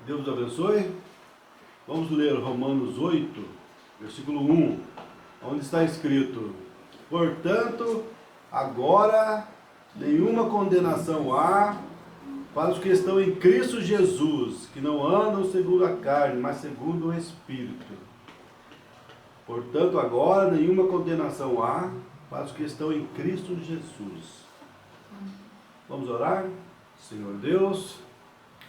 Deus os abençoe. Vamos ler Romanos 8, versículo 1, onde está escrito: portanto, agora nenhuma condenação há para os que estão em Cristo Jesus, que não andam segundo a carne, mas segundo o Espírito. Portanto, agora nenhuma condenação há para os que estão em Cristo Jesus. Vamos orar? Senhor Deus,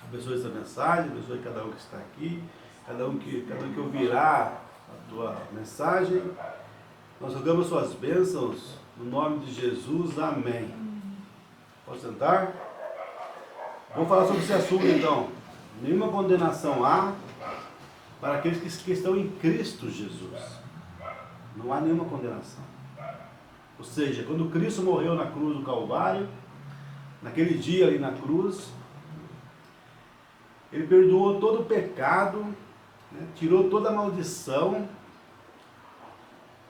abençoe essa mensagem, abençoe cada um que está aqui, cada um que ouvirá a tua mensagem. Nós rogamos suas bênçãos no nome de Jesus. Amém. Pode sentar? Vamos falar sobre esse assunto então. Nenhuma condenação há para aqueles que estão em Cristo Jesus. Não há nenhuma condenação. Ou seja, quando Cristo morreu na cruz do Calvário, naquele dia ali na cruz, Ele perdoou todo o pecado, né? Tirou toda a maldição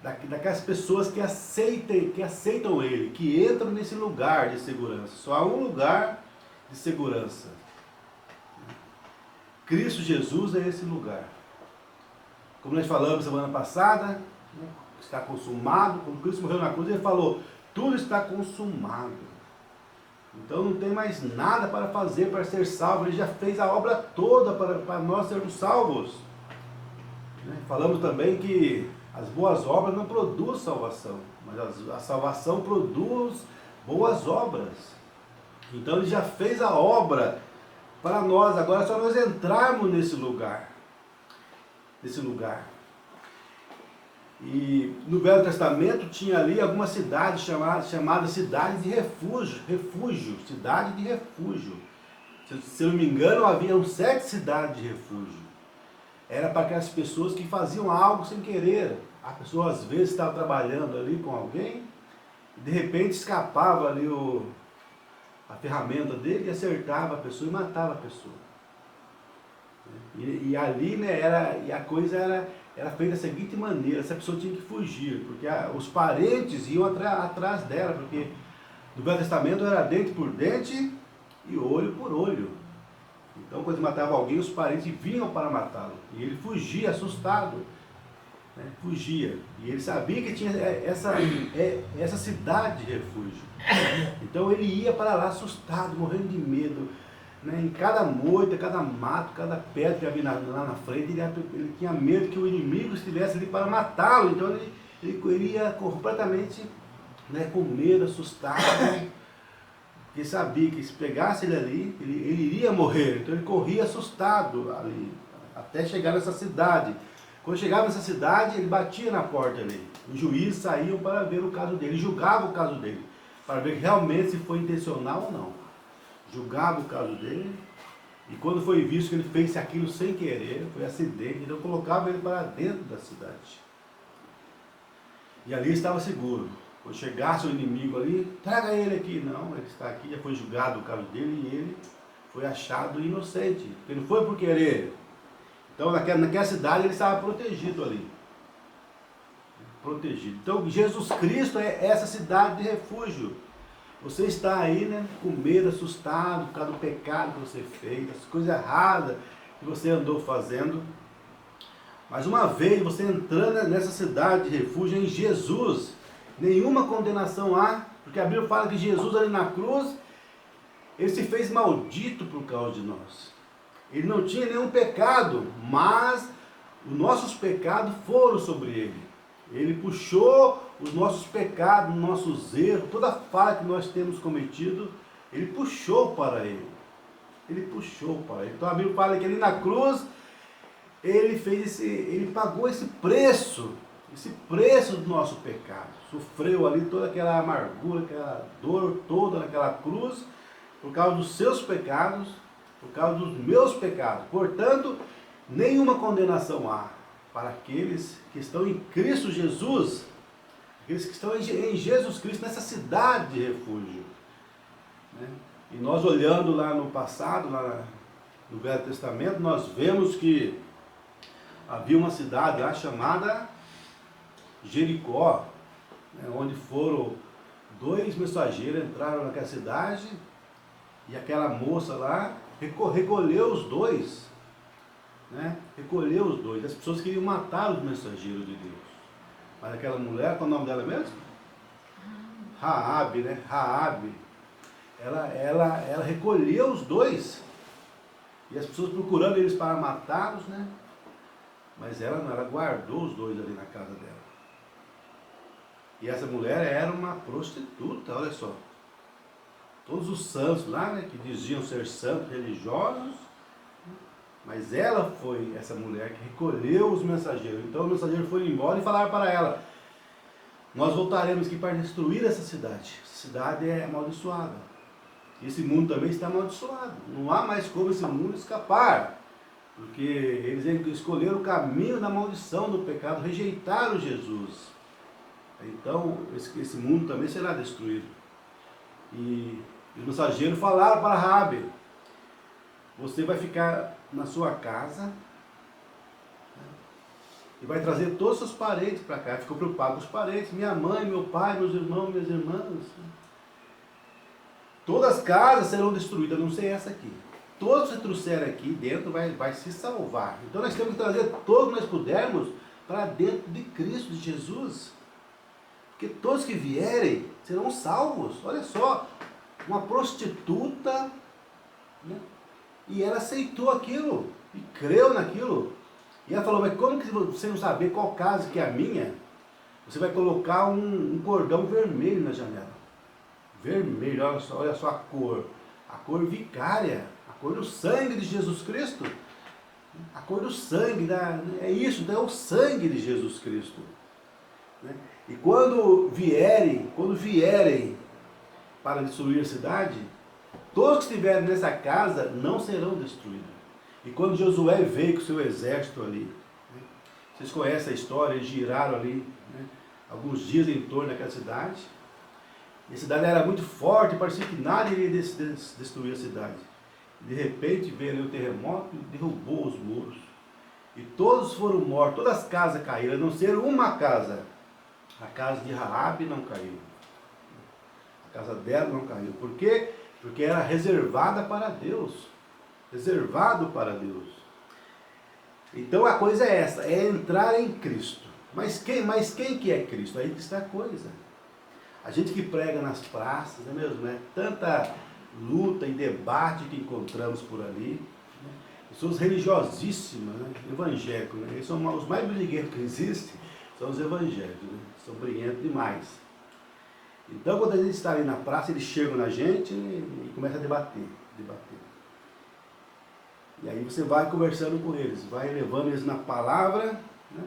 daquelas pessoas que aceitam Ele, que entram nesse lugar de segurança. Só há um lugar de segurança. Cristo Jesus é esse lugar. Como nós falamos semana passada, né? Está consumado. Quando Cristo morreu na cruz, Ele falou: tudo está consumado. Então não tem mais nada para fazer para ser salvo. Ele já fez a obra toda para nós sermos salvos. Falamos também que as boas obras não produzem salvação, mas a salvação produz boas obras. Então Ele já fez a obra para nós. Agora é só nós entrarmos nesse lugar. E no Velho Testamento tinha ali algumas cidades chamadas cidade de refúgio, cidade de refúgio. Se eu não me engano, haviam 7 cidades de refúgio. Era para aquelas pessoas que faziam algo sem querer. A pessoa às vezes estava trabalhando ali com alguém e de repente escapava ali a ferramenta dele e acertava a pessoa e matava a pessoa. E ali, né, a coisa era feita da seguinte maneira: essa pessoa tinha que fugir, porque os parentes iam atrás dela, porque no Velho Testamento era dente por dente e olho por olho. Então, quando matava alguém, os parentes vinham para matá-lo, e ele fugia assustado, né? Fugia, e ele sabia que tinha essa cidade de refúgio. Então ele ia para lá assustado, morrendo de medo, né? Em cada moita, cada mato, cada pedra que havia lá na frente, ele tinha medo que o inimigo estivesse ali para matá-lo. Então ele ia completamente, né, com medo, assustado, porque sabia que se pegasse ele ali, ele iria morrer. Então ele corria assustado ali, até chegar nessa cidade. Quando chegava nessa cidade, ele batia na porta ali. Os juízes saíam para ver o caso dele, julgavam o caso dele, para ver realmente se foi intencional ou não. Julgava o caso dele, e quando foi visto que ele fez aquilo sem querer, foi acidente, então colocava ele para dentro da cidade. E ali estava seguro. Quando chegasse o inimigo ali, traga ele aqui. Não, ele está aqui, já foi julgado o caso dele e ele foi achado inocente, porque não foi por querer. Então naquela cidade ele estava protegido ali. Protegido. Então Jesus Cristo é essa cidade de refúgio. Você está aí, né, com medo, assustado por causa do pecado que você fez, as coisas erradas que você andou fazendo. Mas uma vez você entrando nessa cidade de refúgio em Jesus, nenhuma condenação há, porque a Bíblia fala que Jesus ali na cruz, Ele se fez maldito por causa de nós. Ele não tinha nenhum pecado, mas os nossos pecados foram sobre Ele. Ele puxou os nossos pecados, os nossos erros, toda a falha que nós temos cometido, Ele puxou para Ele. Ele puxou para Ele. Então a Bíblia fala que ali na cruz, Ele pagou esse preço do nosso pecado. Sofreu ali toda aquela amargura, aquela dor toda naquela cruz, por causa dos seus pecados, por causa dos meus pecados. Portanto, nenhuma condenação há para aqueles que estão em Cristo Jesus, aqueles que estão em Jesus Cristo, nessa cidade de refúgio. Né? E nós olhando lá no passado, lá no Velho Testamento, nós vemos que havia uma cidade lá chamada Jericó, né, onde foram 2 mensageiros, entraram naquela cidade, e aquela moça lá recolheu os 2 né, recolheu os dois. As pessoas queriam matar os mensageiros de Deus. Mas aquela mulher, qual é o nome dela mesmo? Raabe, né? Raabe. Ela recolheu os dois. E as pessoas procurando eles para matá-los, né? Mas ela não, ela guardou os dois ali na casa dela. E essa mulher era uma prostituta, olha só. Todos os santos lá, né, que diziam ser santos, religiosos, mas ela foi essa mulher que recolheu os mensageiros. Então os mensageiros foram embora e falaram para ela: nós voltaremos aqui para destruir essa cidade. Essa cidade é amaldiçoada. Esse mundo também está amaldiçoado. Não há mais como esse mundo escapar. Porque eles escolheram o caminho da maldição, do pecado, rejeitaram Jesus. Então esse mundo também será destruído. E os mensageiros falaram para Raabe: você vai ficar na sua casa e vai trazer todos os seus parentes para cá. Ficou preocupado com os parentes, minha mãe, meu pai, meus irmãos, minhas irmãs. Todas as casas serão destruídas, a não ser essa aqui. Todos que trouxerem aqui dentro vai se salvar. Então nós temos que trazer todos que nós pudermos para dentro de Cristo, de Jesus. Porque todos que vierem serão salvos. Olha só, uma prostituta, né? E ela aceitou aquilo e creu naquilo. E ela falou: mas como que você não saber qual casa que é a minha? Você vai colocar um cordão vermelho na janela. Vermelho, olha só a cor vicária, a cor do sangue de Jesus Cristo. A cor do sangue, é isso, então é o sangue de Jesus Cristo. Né? E quando vierem para destruir a cidade, todos que estiverem nessa casa não serão destruídos. E quando Josué veio com o seu exército ali, né? Vocês conhecem a história, eles giraram ali, né, alguns dias em torno daquela cidade. E a cidade era muito forte, parecia que nada iria destruir a cidade. De repente veio ali o terremoto e derrubou os muros. E todos foram mortos, todas as casas caíram, a não ser uma casa. A casa de Raabe não caiu. A casa dela não caiu. Por quê? Porque era reservada para Deus. Reservado para Deus. Então a coisa é essa, é entrar em Cristo. Mas quem que é Cristo? Aí que está a coisa. A gente que prega nas praças, não é mesmo? Né? Tanta luta e debate que encontramos por ali. Né? Pessoas religiosíssimas, né? Evangélicos. Né? Eles são os mais briguentos que existem, são os evangélicos. Né? São briguentos demais. Então quando a gente está ali na praça, eles chegam na gente e começam a debater. E aí você vai conversando com eles, vai levando eles na palavra, né?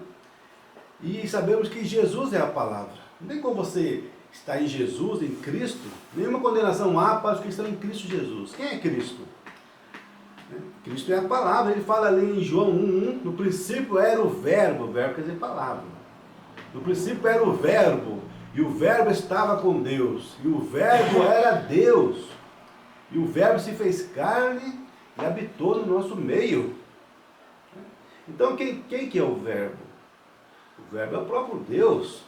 E sabemos que Jesus é a palavra. Não tem como você estar em Jesus, em Cristo, nenhuma condenação há para os que estão em Cristo Jesus. Quem é Cristo? Cristo é a palavra. Ele fala ali em João 1:1, no princípio era o verbo quer dizer palavra. No princípio era o verbo, e o verbo estava com Deus, e o verbo era Deus, e o verbo se fez carne e habitou no nosso meio. Então quem que é o verbo? O verbo é o próprio Deus,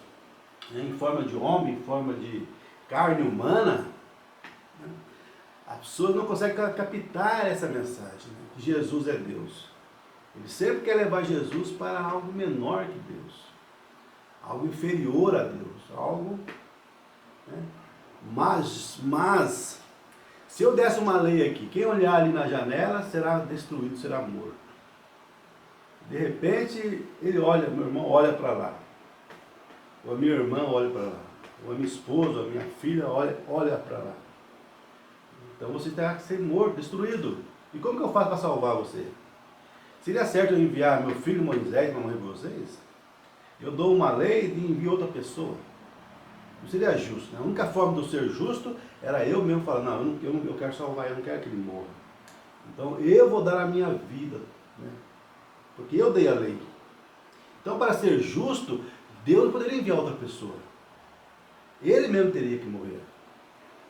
né? Em forma de homem, em forma de carne humana. As pessoas não conseguem captar essa mensagem, né? Que Jesus é Deus. Ele sempre quer levar Jesus para algo menor que Deus, algo inferior a Deus, algo, né? Mas se eu desse uma lei aqui, quem olhar ali na janela será destruído, será morto. De repente, ele olha, meu irmão olha para lá, ou a minha irmã olha para lá, ou a minha esposa, ou a minha filha olha para lá. Então você terá que ser morto, destruído. E como que eu faço para salvar você? Seria certo eu enviar meu filho Moisés para morrer por vocês? Eu dou uma lei e envio outra pessoa. Não seria justo, né? A única forma de eu ser justo era eu mesmo falar: não, eu quero salvar, eu não quero que ele morra. Então eu vou dar a minha vida, né? Porque eu dei a lei. Então, para ser justo, Deus poderia enviar outra pessoa. Ele mesmo teria que morrer.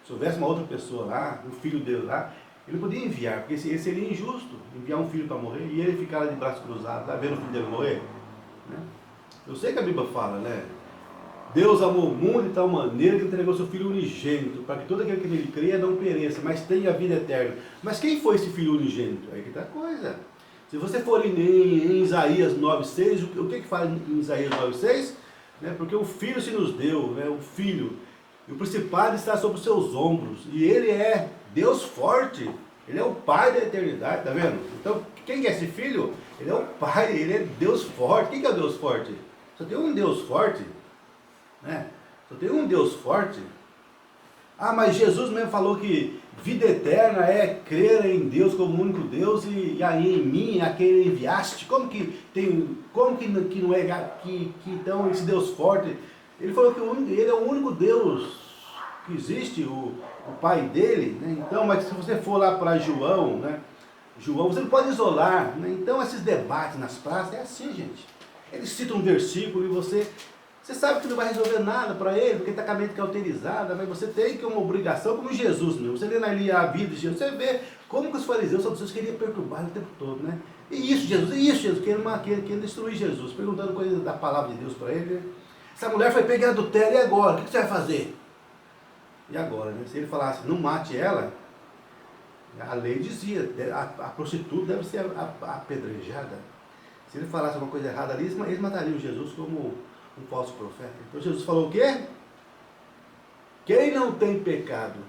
Se houvesse uma outra pessoa lá, um filho dele lá, ele podia enviar, porque esse seria injusto, enviar um filho para morrer e ele ficar lá de braço cruzado, tá vendo o filho dele morrer? Né? Eu sei que a Bíblia fala, né? Deus amou o mundo de tal maneira que entregou seu Filho unigênito, para que todo aquele que nele creia não pereça, mas tenha a vida eterna. Mas quem foi esse Filho unigênito? Aí que está a coisa. Se você for em Isaías 9,6, o que fala em Isaías 9,6? Né? Porque o Filho se nos deu, né? O Filho, e o principado está sobre os seus ombros, e ele é Deus forte, ele é o Pai da eternidade, tá vendo? Então, quem é esse Filho? Ele é o Pai, ele é Deus forte. Quem que é o Deus forte? Só tem um Deus forte, né? Só tem um Deus forte. Ah, mas Jesus mesmo falou que vida eterna é crer em Deus como único Deus e aí em mim, a quem ele enviaste. Como que não é que então esse Deus forte? Ele falou que ele é o único Deus que existe, o Pai dele, né? Então, mas se você for lá para João, né? João, você não pode isolar, né? Então esses debates nas praças é assim, gente. Eles citam um versículo e você sabe que não vai resolver nada para ele, porque está com a mente cauterizada, mas você tem que uma obrigação, como Jesus mesmo. Você lê ali a vida de Jesus, você vê como que os fariseus, os saduceus queriam perturbar ele o tempo todo, né? E isso, Jesus, querendo destruir Jesus, perguntando coisas da palavra de Deus para ele, né? Essa mulher foi pegar adultério, e agora? O que você vai fazer? E agora, né? Se ele falasse, não mate ela, a lei dizia, a prostituta deve ser apedrejada. Se ele falasse uma coisa errada ali, eles matariam Jesus como um falso profeta. Então Jesus falou o quê? Quem não tem pecado,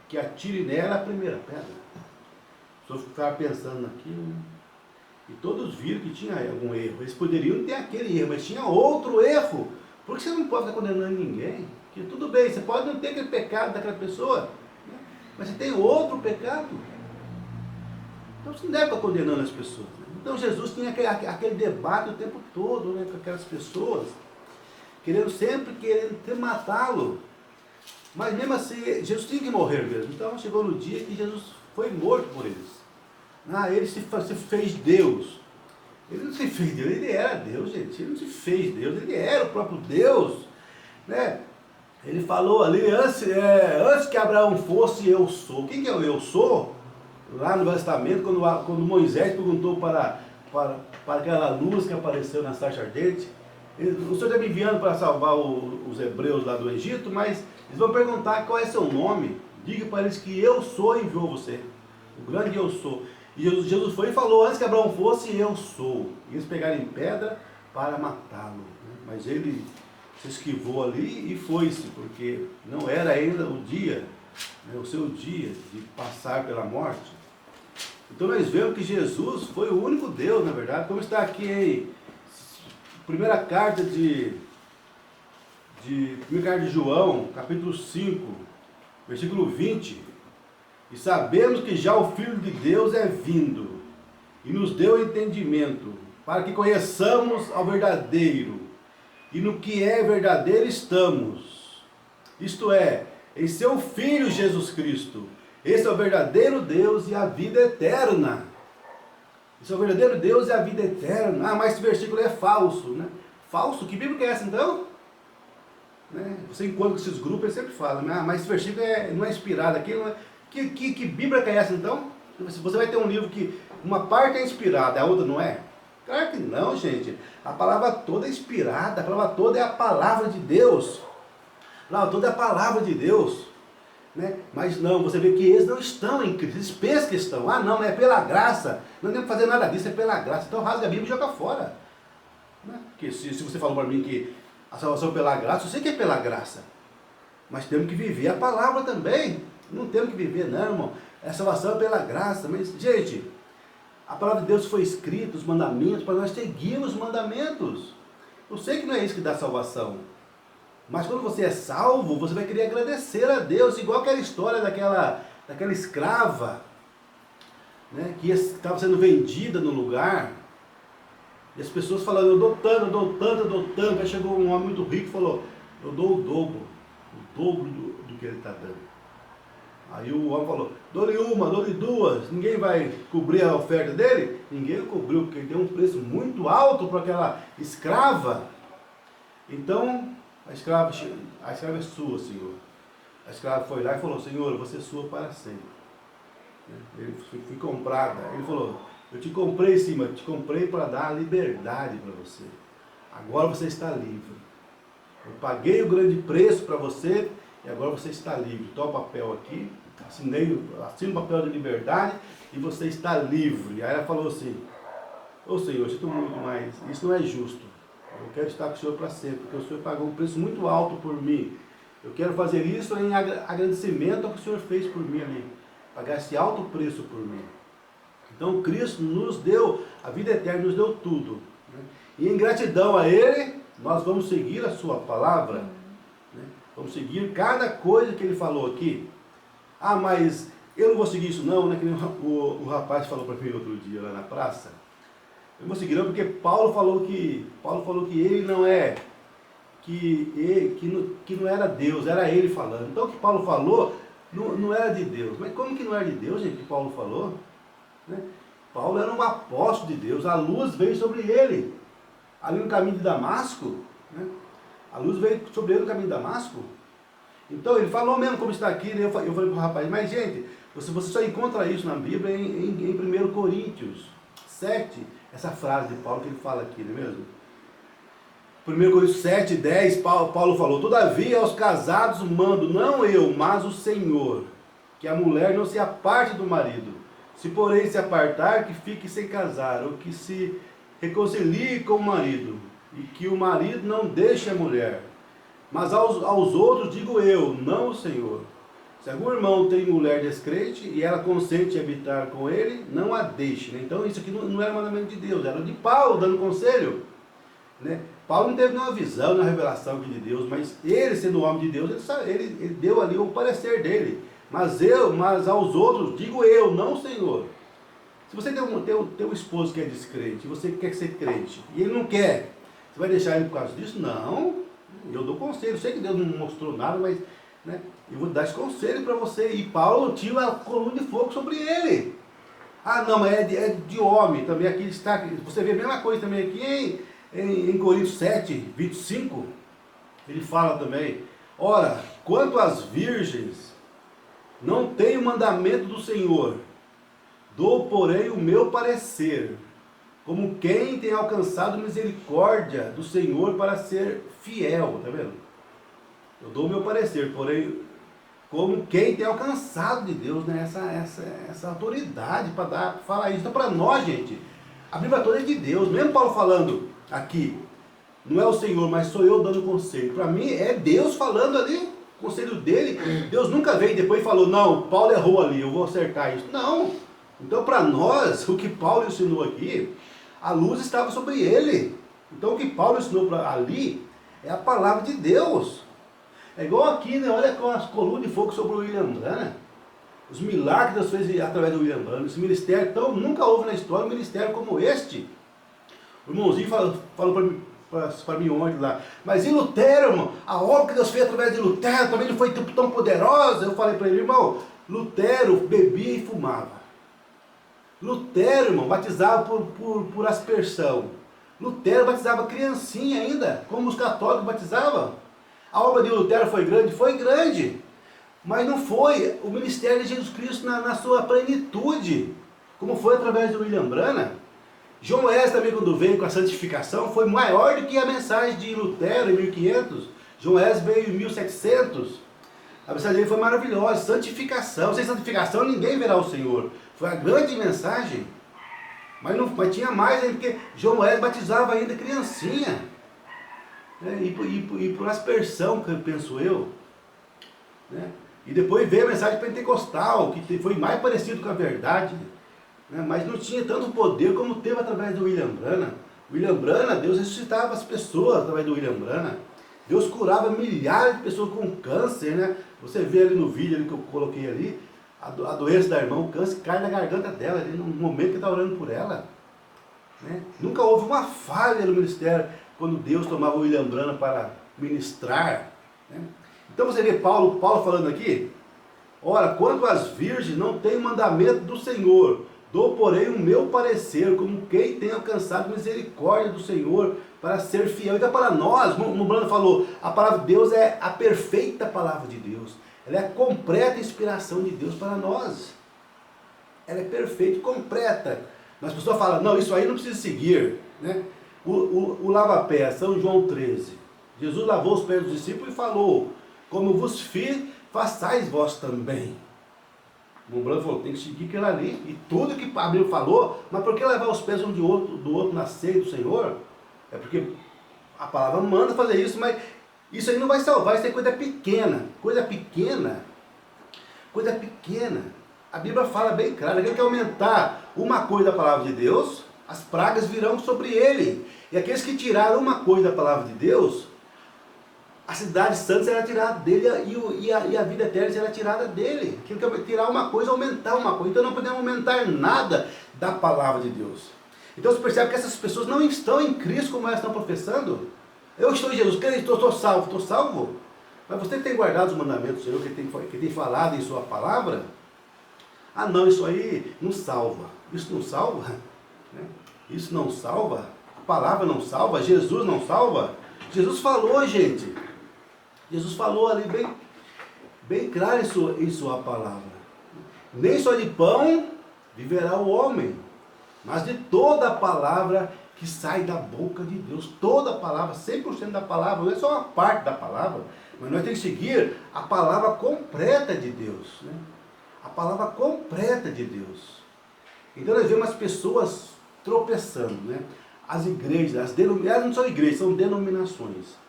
que atire nela a primeira pedra. As pessoas ficaram pensando naquilo, né? E todos viram que tinha algum erro. Eles poderiam ter aquele erro, mas tinha outro erro. Porque você não pode estar condenando ninguém. Que tudo bem, você pode não ter aquele pecado daquela pessoa, né? Mas você tem outro pecado. Então você não deve estar condenando as pessoas, né? Então Jesus tinha aquele debate o tempo todo, né, com aquelas pessoas, querendo matá-lo. Mas mesmo assim, Jesus tinha que morrer mesmo. Então chegou no dia que Jesus foi morto por eles. Ah, ele se fez Deus. Ele não se fez Deus, ele era Deus, gente. Ele não se fez Deus, ele era o próprio Deus, né? Ele falou ali, antes que Abraão fosse, eu sou. Quem que é o eu sou? Lá no Velho Testamento, quando Moisés perguntou para aquela luz que apareceu na sarça ardente, o Senhor está me enviando para salvar os hebreus lá do Egito, mas eles vão perguntar qual é seu nome. Diga para eles que eu sou enviou você. O grande eu sou. E Jesus foi e falou, antes que Abraão fosse, eu sou. E eles pegaram em pedra para matá-lo, né? Mas ele se esquivou ali e foi-se, porque não era ainda o dia, né, o seu dia de passar pela morte. Então nós vemos que Jesus foi o único Deus, na verdade, como está aqui em primeira carta de João, capítulo 5, versículo 20. E sabemos que já o Filho de Deus é vindo, e nos deu entendimento, para que conheçamos ao verdadeiro, e no que é verdadeiro estamos. Isto é, em seu Filho Jesus Cristo. Esse é o verdadeiro Deus e a vida eterna. Esse é o verdadeiro Deus e a vida eterna. Ah, mas esse versículo é falso, né? Falso? Que Bíblia que é essa então? Né? Você encontra com esses grupos, eles sempre falam, né? Ah, mas esse versículo não é inspirado aqui, não é... Que Bíblia que é essa então? Você vai ter um livro que uma parte é inspirada, a outra não é? Claro que não, gente. A palavra toda é inspirada, a palavra toda é a palavra de Deus. A palavra toda é a palavra de Deus. Né? Mas não, você vê que eles não estão em Cristo, eles pensam que estão. Ah não, é pela graça, não temos que fazer nada disso, é pela graça. Então rasga a Bíblia e joga fora. Né? Porque se você falou para mim que a salvação é pela graça, eu sei que é pela graça. Mas temos que viver a palavra também. Não temos que viver não, irmão. A salvação é pela graça. Mas, gente, a palavra de Deus foi escrita, os mandamentos, para nós seguirmos os mandamentos. Eu sei que não é isso que dá salvação. Mas quando você é salvo, você vai querer agradecer a Deus, igual aquela história daquela escrava, né, que estava sendo vendida no lugar, e as pessoas falando, eu dou tanto, eu dou tanto, eu dou tanto. Aí chegou um homem muito rico e falou, eu dou o dobro do que ele está dando. Aí o homem falou, dou-lhe uma, dou-lhe duas, ninguém vai cobrir a oferta dele? Ninguém cobriu, porque ele deu um preço muito alto para aquela escrava. Então, a escrava é sua, Senhor. A escrava foi lá e falou, Senhor, você é sua para sempre. Ele foi comprada. Ele falou, eu te comprei sim, mas te comprei para dar a liberdade para você. Agora você está livre. Eu paguei o grande preço para você e agora você está livre. Toma o papel aqui, assina o papel de liberdade e você está livre. Aí ela falou assim, Ô Senhor, sinto muito, mas isso não é justo. Eu quero estar com o Senhor para sempre, porque o Senhor pagou um preço muito alto por mim. Eu quero fazer isso em agradecimento ao que o Senhor fez por mim ali. Pagar esse alto preço por mim. Então Cristo nos deu a vida eterna, nos deu tudo. Né? E em gratidão a Ele, nós vamos seguir a Sua palavra. Né? Vamos seguir cada coisa que Ele falou aqui. Ah, mas eu não vou seguir isso não, né? Que nem o rapaz falou para mim outro dia lá na praça. Eu não vou seguir não, porque Paulo falou que ele não é, que não era Deus, era ele falando. Então o que Paulo falou não era de Deus. Mas como que não era de Deus, gente, que Paulo falou? Né? Paulo era um apóstolo de Deus, a luz veio sobre ele, ali no caminho de Damasco, né? A luz veio sobre ele no caminho de Damasco. Então ele falou mesmo como está aqui, né? Eu falei para o rapaz, mas gente, você só encontra isso na Bíblia em 1 Coríntios 7, essa frase de Paulo que ele fala aqui, não é mesmo? 1 Coríntios 7, 10, Paulo falou, todavia aos casados mando, não eu, mas o Senhor, que a mulher não se aparte do marido. Se porém se apartar, que fique sem casar, ou que se reconcilie com o marido, e que o marido não deixe a mulher. Mas aos outros digo eu, não o Senhor. Se algum irmão tem mulher descrente, e ela consente em habitar com ele, não a deixe. Né? Então isso aqui não era mandamento de Deus, era de Paulo dando conselho. Né? Paulo não teve nenhuma visão, nenhuma revelação de Deus, mas ele, sendo homem de Deus, ele deu ali o parecer dele. Mas aos outros digo eu, não o Senhor. Se você tem um esposo que é descrente, e você quer ser crente, e ele não quer, você vai deixar ele por causa disso? Não. Eu dou conselho, eu sei que Deus não mostrou nada, mas né, eu vou dar esse conselho para você. E Paulo tinha a coluna de fogo sobre ele. Ah não, mas é de homem também. Aqui está, você vê a mesma coisa também aqui em Coríntios 7, 25, ele fala também, ora, quanto às virgens, não tenho mandamento do Senhor, dou porém o meu parecer, como quem tem alcançado misericórdia do Senhor para ser fiel, tá vendo? Eu dou o meu parecer, porém, como quem tem alcançado de Deus, né, essa autoridade para falar isso. Então, para nós, gente, a Bíblia toda é de Deus. Mesmo Paulo falando aqui, não é o Senhor, mas sou eu dando conselho. Para mim, é Deus falando ali, o conselho dele. Deus nunca veio depois e falou, não, Paulo errou ali, eu vou acertar isso. Não. Então, para nós, o que Paulo ensinou aqui, a luz estava sobre ele. Então, o que Paulo ensinou ali é a palavra de Deus. É igual aqui, né? Olha com as colunas de fogo sobre o William Branham. Os milagres que Deus fez através do William Branham. Esse ministério, então, nunca houve na história um ministério como este. O irmãozinho falou para mim ontem lá, mas e Lutero, irmão? A obra que Deus fez através de Lutero também não foi tão poderosa? Eu falei para ele, irmão, Lutero bebia e fumava. Lutero, irmão, batizava por aspersão. Lutero batizava criancinha ainda, como os católicos batizavam. A obra de Lutero foi grande? Foi grande. Mas não foi o ministério de Jesus Cristo na sua plenitude, como foi através do William Branham. João Wesley também, quando veio com a santificação, foi maior do que a mensagem de Lutero em 1500. João Wesley veio em 1700. A mensagem dele foi maravilhosa, santificação. Sem santificação ninguém verá o Senhor. Foi a grande mensagem. Mas tinha mais ainda, porque João Wesley batizava ainda criancinha. Né? E por aspersão, penso eu. Né? E depois veio a mensagem pentecostal, que foi mais parecido com a verdade. Né? Mas não tinha tanto poder como teve através do William Branham. William Branham, Deus ressuscitava as pessoas através do William Branham. Deus curava milhares de pessoas com câncer, né? Você vê ali no vídeo ali que eu coloquei ali, a doença da irmã, o câncer cai na garganta dela, ali, no momento que está orando por ela. Né? Nunca houve uma falha no ministério quando Deus tomava o William Branham para ministrar. Né? Então você vê Paulo falando aqui, ora, quanto às virgens, não tem mandamento do Senhor, dou porém o meu parecer, como quem tem alcançado misericórdia do Senhor para ser fiel. Então para nós, como o Bruno falou, a palavra de Deus é a perfeita palavra de Deus. Ela é a completa inspiração de Deus para nós. Ela é perfeita e completa. Mas a pessoa fala, não, isso aí não precisa seguir. Né? O lava-pé, São João 13. Jesus lavou os pés dos discípulos e falou, como vos fiz, façais vós também. O Branco falou, tem que seguir aquilo ali. E tudo que a Bíblia falou, mas por que levar os pés um do outro na ceia do Senhor? É porque a palavra manda fazer isso, mas isso aí não vai salvar, isso é coisa pequena. Coisa pequena. Coisa pequena. A Bíblia fala bem claro, aquele que aumentar uma coisa da palavra de Deus, as pragas virão sobre ele. E aqueles que tiraram uma coisa da palavra de Deus, a cidade santa será tirada dele e a vida eterna será tirada dele. Aquilo que tirar uma coisa, aumentar uma coisa. Então não podemos aumentar nada da palavra de Deus. Então você percebe que essas pessoas não estão em Cristo como elas estão professando. Eu estou em Jesus, estou salvo, estou salvo. Mas você tem guardado os mandamentos do Senhor, que tem falado em sua palavra? Ah não, isso aí não salva. Isso não salva? Né? Isso não salva? A palavra não salva? Jesus não salva? Jesus falou, gente. Jesus falou ali bem claro em sua palavra. Nem só de pão viverá o homem, mas de toda a palavra que sai da boca de Deus. Toda a palavra, 100% da palavra, não é só uma parte da palavra, mas nós temos que seguir a palavra completa de Deus. Né? A palavra completa de Deus. Então nós vemos as pessoas tropeçando. Né? As igrejas, elas não são igrejas, são denominações.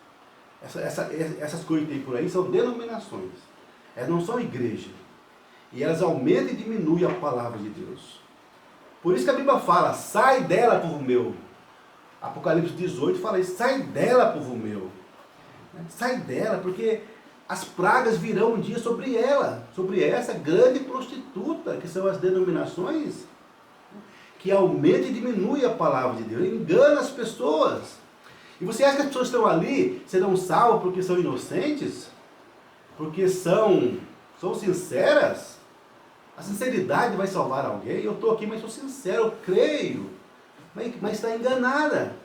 Essas coisas que tem por aí são denominações. Elas não são igreja. E elas aumentam e diminuem a palavra de Deus. Por isso que a Bíblia fala, sai dela, povo meu. Apocalipse 18 fala isso, sai dela, povo meu. Sai dela, porque as pragas virão um dia sobre ela, sobre essa grande prostituta, que são as denominações, que aumenta e diminui a palavra de Deus, engana as pessoas. E você acha que as pessoas que estão ali serão salvas porque são inocentes? Porque são sinceras? A sinceridade vai salvar alguém? Eu estou aqui, mas sou sincero, eu creio. Mas está enganada.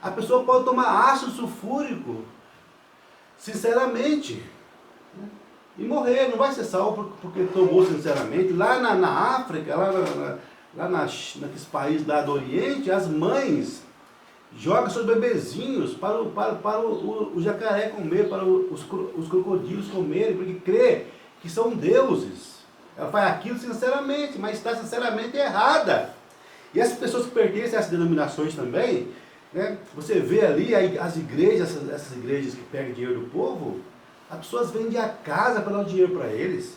A pessoa pode tomar ácido sulfúrico, sinceramente, e morrer, não vai ser salvo porque tomou sinceramente. Lá na África, lá naqueles países lá do Oriente, as mães jogam seus bebezinhos para o jacaré comer, para os crocodilos comerem, porque crê que são deuses. Ela faz aquilo sinceramente, mas está sinceramente errada. E essas pessoas que pertencem a essas denominações também, né, você vê ali as igrejas, essas igrejas que pegam dinheiro do povo, as pessoas vendem a casa para dar o dinheiro para eles.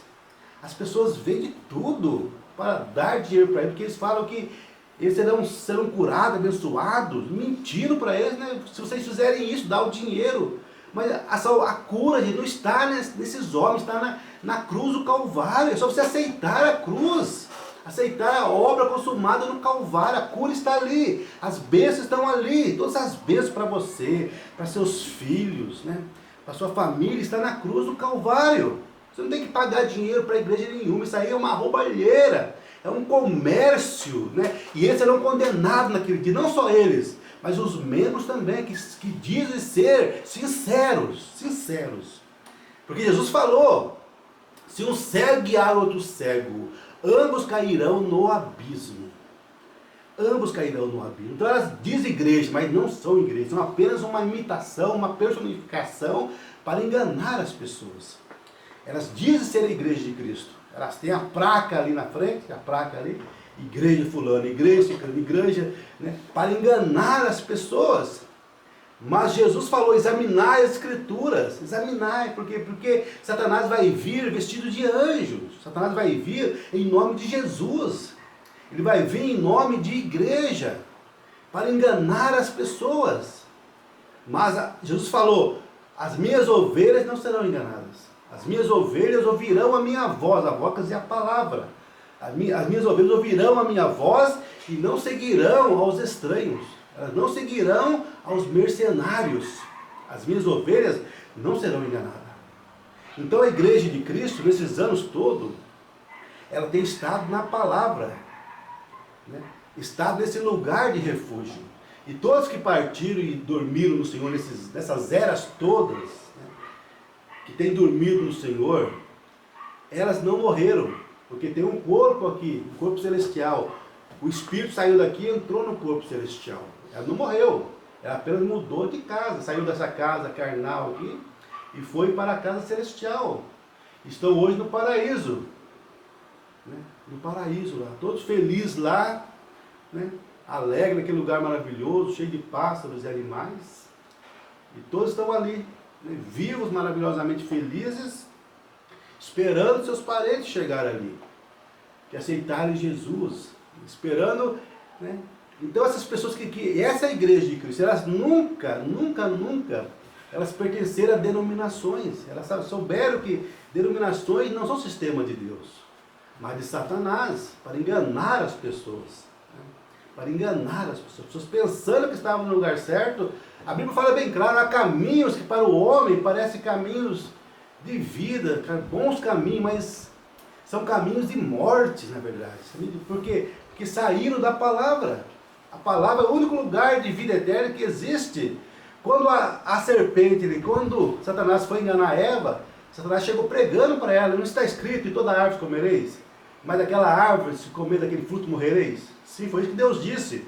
As pessoas vendem tudo para dar dinheiro para eles, porque eles falam que eles serão curados, abençoados, mentindo para eles, né? Se vocês fizerem isso, dá o dinheiro. Mas a cura não está nesses homens, está na cruz do Calvário. É só você aceitar a cruz, aceitar a obra consumada no Calvário. A cura está ali, as bênçãos estão ali, todas as bênçãos para você, para seus filhos, né? Para sua família, está na cruz do Calvário. Você não tem que pagar dinheiro para igreja nenhuma, isso aí é uma roubalheira. É um comércio, né? E eles serão condenados naquele dia, não só eles, mas os membros também, que dizem ser sinceros. Porque Jesus falou, se um cego guiar outro cego, ambos cairão no abismo. Ambos cairão no abismo. Então elas dizem igreja, mas não são igreja, são apenas uma imitação, uma personificação para enganar as pessoas. Elas dizem ser a igreja de Cristo. Elas têm a placa ali na frente, a placa ali, igreja fulana, igreja, né, para enganar as pessoas. Mas Jesus falou, examinai as escrituras, examinai, porque Satanás vai vir vestido de anjo, Satanás vai vir em nome de Jesus, ele vai vir em nome de igreja, para enganar as pessoas. Mas Jesus falou, as minhas ovelhas não serão enganadas. As minhas ovelhas ouvirão a minha voz, a voz quer dizer a palavra. As minhas ovelhas ouvirão a minha voz e não seguirão aos estranhos. Elas não seguirão aos mercenários. As minhas ovelhas não serão enganadas. Então a igreja de Cristo, nesses anos todos, ela tem estado na palavra. Né? Estado nesse lugar de refúgio. E todos que partiram e dormiram no Senhor nessas eras todas, que têm dormido no Senhor, elas não morreram, porque tem um corpo aqui, um corpo celestial. O Espírito saiu daqui e entrou no corpo celestial. Ela não morreu, ela apenas mudou de casa, saiu dessa casa carnal aqui e foi para a casa celestial. Estão hoje no paraíso. né? No paraíso lá, todos felizes lá, né? Alegre naquele lugar maravilhoso, cheio de pássaros e animais. E todos estão ali, né? Vivos, maravilhosamente felizes, esperando seus parentes chegarem ali, que aceitarem Jesus, esperando, né? Então essas pessoas essa é a igreja de Cristo, elas nunca, elas pertenceram a denominações, elas souberam que denominações não são sistema de Deus, mas de Satanás, para enganar as pessoas, né? Para enganar as pessoas pensando que estavam no lugar certo. A Bíblia fala bem claro, há caminhos que para o homem parecem caminhos de vida, bons caminhos, mas são caminhos de morte, na verdade, porque saíram da palavra. A palavra é o único lugar de vida eterna que existe. Quando a serpente, quando Satanás foi enganar Eva, Satanás chegou pregando para ela, não está escrito, em toda árvore comereis, mas daquela árvore, se comer daquele fruto, morrereis? Sim, foi isso que Deus disse.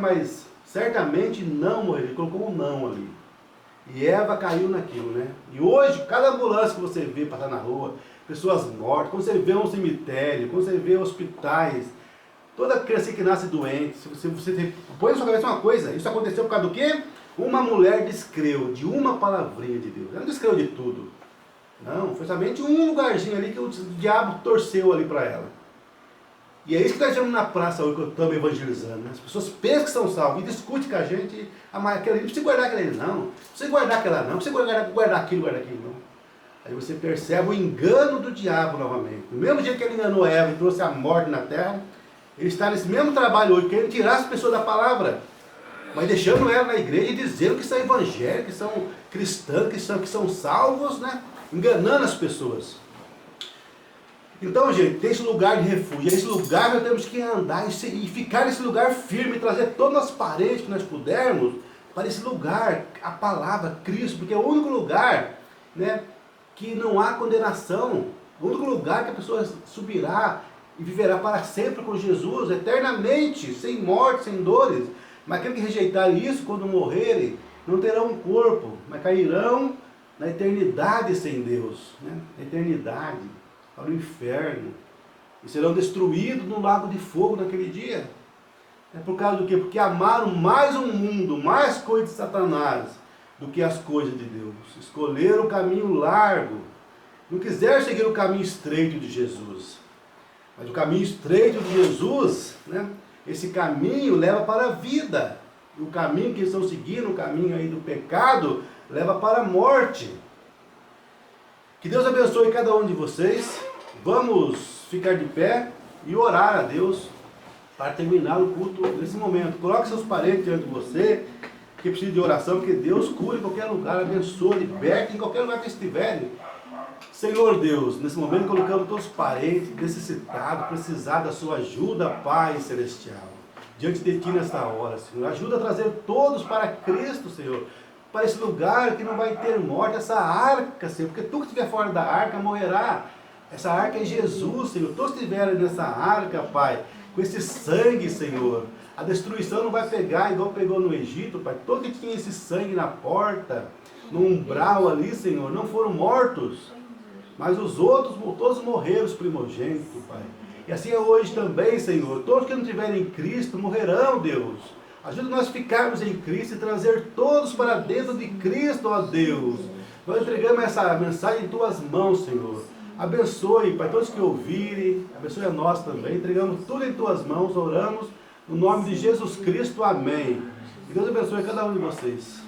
Mas certamente não morrereis, ele colocou um não ali. E Eva caiu naquilo, né? E hoje, cada ambulância que você vê passar na rua, pessoas mortas, quando você vê um cemitério, quando você vê hospitais, toda criança que nasce doente, se você põe na sua cabeça uma coisa, isso aconteceu por causa do quê? Uma mulher descreu de uma palavrinha de Deus. Ela não descreu de tudo. Não, foi somente um lugarzinho ali que o diabo torceu ali para ela. E é isso que nós vemos na praça hoje, que estamos evangelizando, né? As pessoas pensam que são salvas e discutem com a gente, aquela, não precisa guardar aquela, não precisa guardar aquela, não precisa guardar aquilo, não. Aí você percebe o engano do diabo novamente. Do mesmo jeito que ele enganou Eva e trouxe a morte na terra, ele está nesse mesmo trabalho hoje, querendo tirar as pessoas da palavra, mas deixando ela na igreja e dizendo que são evangélicos, que são cristãos, que são salvos, né? Enganando as pessoas. Então, gente, tem esse lugar de refúgio, esse lugar nós temos que andar e ficar nesse lugar firme, trazer todos os parentes que nós pudermos para esse lugar, a palavra, Cristo, porque é o único lugar, né, que não há condenação, o único lugar que a pessoa subirá e viverá para sempre com Jesus, eternamente, sem morte, sem dores. Mas aqueles que rejeitarem isso, quando morrerem, não terão um corpo, mas cairão na eternidade sem Deus, né? Na eternidade, para o inferno, e serão destruídos no lago de fogo naquele dia. É por causa do quê? Porque amaram mais um mundo, mais coisas de Satanás, do que as coisas de Deus. Escolheram o caminho largo, não quiseram seguir o caminho estreito de Jesus. Mas o caminho estreito de Jesus, né? Esse caminho leva para a vida. E o caminho que eles estão seguindo, o caminho aí do pecado, leva para a morte. Que Deus abençoe cada um de vocês. Vamos ficar de pé e orar a Deus para terminar o culto nesse momento. Coloque seus parentes diante de você, que precisa de oração, porque Deus cura em qualquer lugar, abençoe, liberte em qualquer lugar que estiverem. Senhor Deus, nesse momento colocamos todos os parentes necessitados, precisados da sua ajuda, Pai Celestial, diante de Ti nesta hora, Senhor. Ajuda a trazer todos para Cristo, Senhor, para esse lugar que não vai ter morte, essa arca, Senhor, porque tu que estiver fora da arca morrerá. Essa arca é Jesus, Senhor. Todos estiverem nessa arca, Pai, com esse sangue, Senhor. A destruição não vai pegar igual pegou no Egito, Pai. Todo que tinha esse sangue na porta, no umbral ali, Senhor, não foram mortos. Mas os outros, todos morreram, os primogênitos, Pai. E assim é hoje também, Senhor. Todos que não estiverem em Cristo morrerão, Deus. Ajuda nós a ficarmos em Cristo e trazer todos para dentro de Cristo, ó Deus. Nós entregamos essa mensagem em Tuas mãos, Senhor. Abençoe, Pai, todos que ouvirem. Abençoe a nós também. Entregamos tudo em Tuas mãos. Oramos no nome de Jesus Cristo. Amém. E Deus abençoe cada um de vocês.